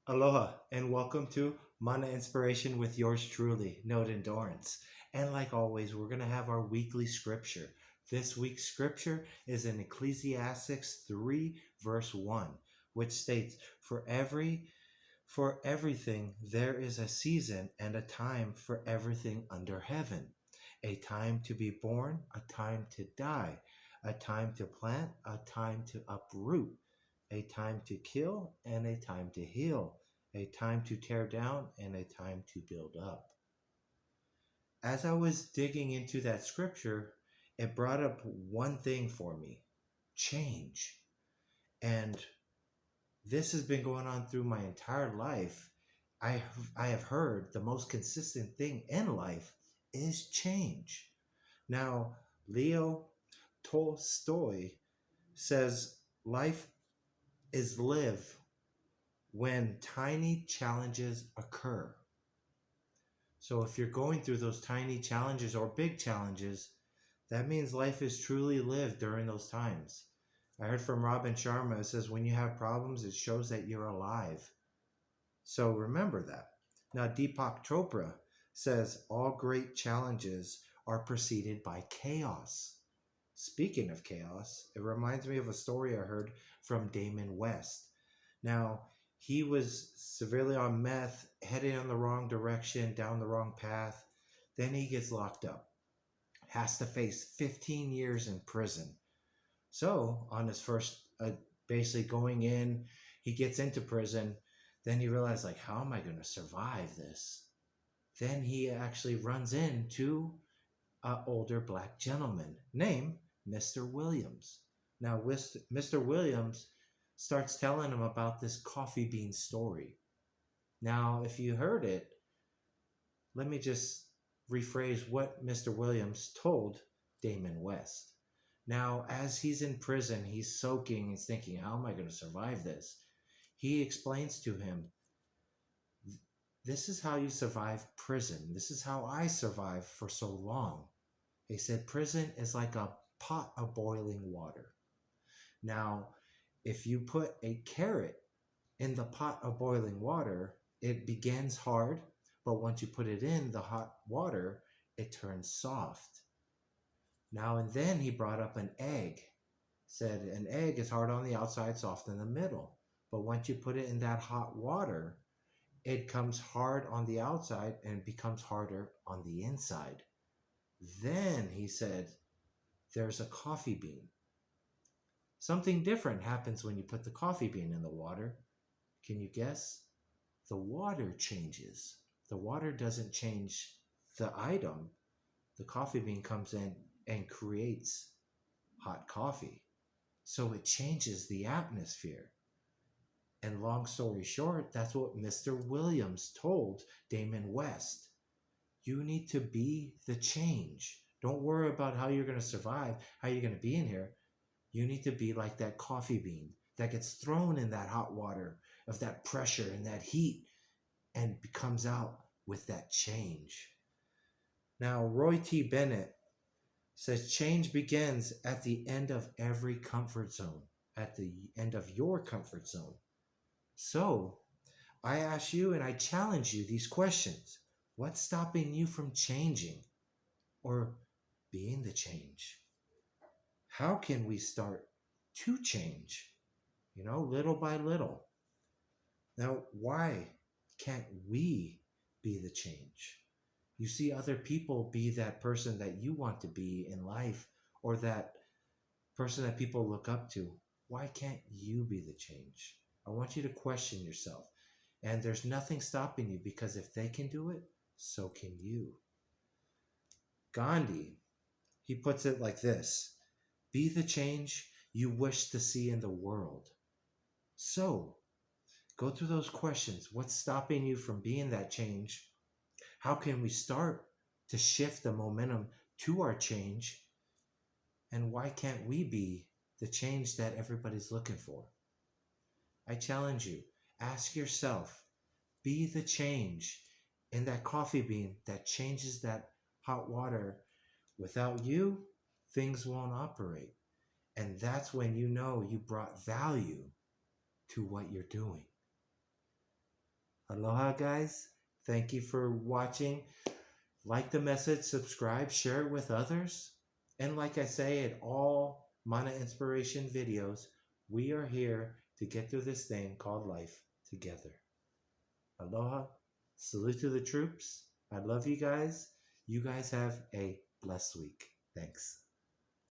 Aloha and welcome to Mana Inspiration with yours truly, Note Endurance. And like always, we're going to have our weekly scripture. This week's scripture is in Ecclesiastes 3, verse 1, which states, For everything there is a season and a time for everything under heaven. A time to be born, a time to die, a time to plant, a time to uproot, a time to kill and a time to heal, a time to tear down and a time to build up. As I was digging into that scripture, it brought up one thing for me: change. And this has been going on through my entire life. I have heard the most consistent thing in life is change. Now, Leo Tolstoy says life is live when tiny challenges occur. So if you're going through those tiny challenges or big challenges, that means life is truly lived during those times. I heard from Robin Sharma, it says when you have problems, it shows that you're alive. So remember that. Now, Deepak Chopra says all great challenges are preceded by chaos. Speaking of chaos, it reminds me of a story I heard from Damon West. Now, he was severely on meth, heading in the wrong direction, down the wrong path. Then he gets locked up, has to face 15 years in prison. So, on his first, basically going in, he gets into prison. Then he realized, like, how am I going to survive this? Then he actually runs into an older black gentleman named Mr. Williams. Now, Mr. Williams starts telling him about this coffee bean story. Now, if you heard it, let me just rephrase what Mr. Williams told Damon West. Now, as he's in prison, he's soaking, he's thinking, how am I going to survive this? He explains to him, this is how you survive prison. This is how I survived for so long. He said, prison is like a pot of boiling water. Now, if you put a carrot in the pot of boiling water, it begins hard, but once you put it in the hot water, it turns soft. Now and then he brought up an egg. Said an egg is hard on the outside, soft in the middle. But once you put it in that hot water, it comes hard on the outside and becomes harder on the inside. Then he said, there's a coffee bean. Something different happens when you put the coffee bean in the water. Can you guess? The water changes. The water doesn't change the item. The coffee bean comes in and creates hot coffee. So it changes the atmosphere. And long story short, that's what Mr. Williams told Damon West. You need to be the change. Don't worry about how you're going to survive, how you're going to be in here. You need to be like that coffee bean that gets thrown in that hot water of that pressure and that heat and comes out with that change. Now, Roy T. Bennett says change begins at the end of every comfort zone, at the end of your comfort zone. So, I ask you and I challenge you these questions. What's stopping you from changing or being the change? How can we start to change? Little by little. Now, why can't we be the change? You see other people be that person that you want to be in life or that person that people look up to. Why can't you be the change? I want you to question yourself. And there's nothing stopping you because if they can do it, so can you. Gandhi, he puts it like this: be the change you wish to see in the world. So, go through those questions. What's stopping you from being that change? How can we start to shift the momentum to our change? And why can't we be the change that everybody's looking for? I challenge you, ask yourself, be the change in that coffee bean that changes that hot water. Without you, things won't operate. And that's when you know you brought value to what you're doing. Aloha, guys. Thank you for watching. Like the message, subscribe, share it with others. And like I say in all Mana Inspiration videos, we are here to get through this thing called life together. Aloha. Salute to the troops. I love you guys. You guys have a blessed week. Thanks.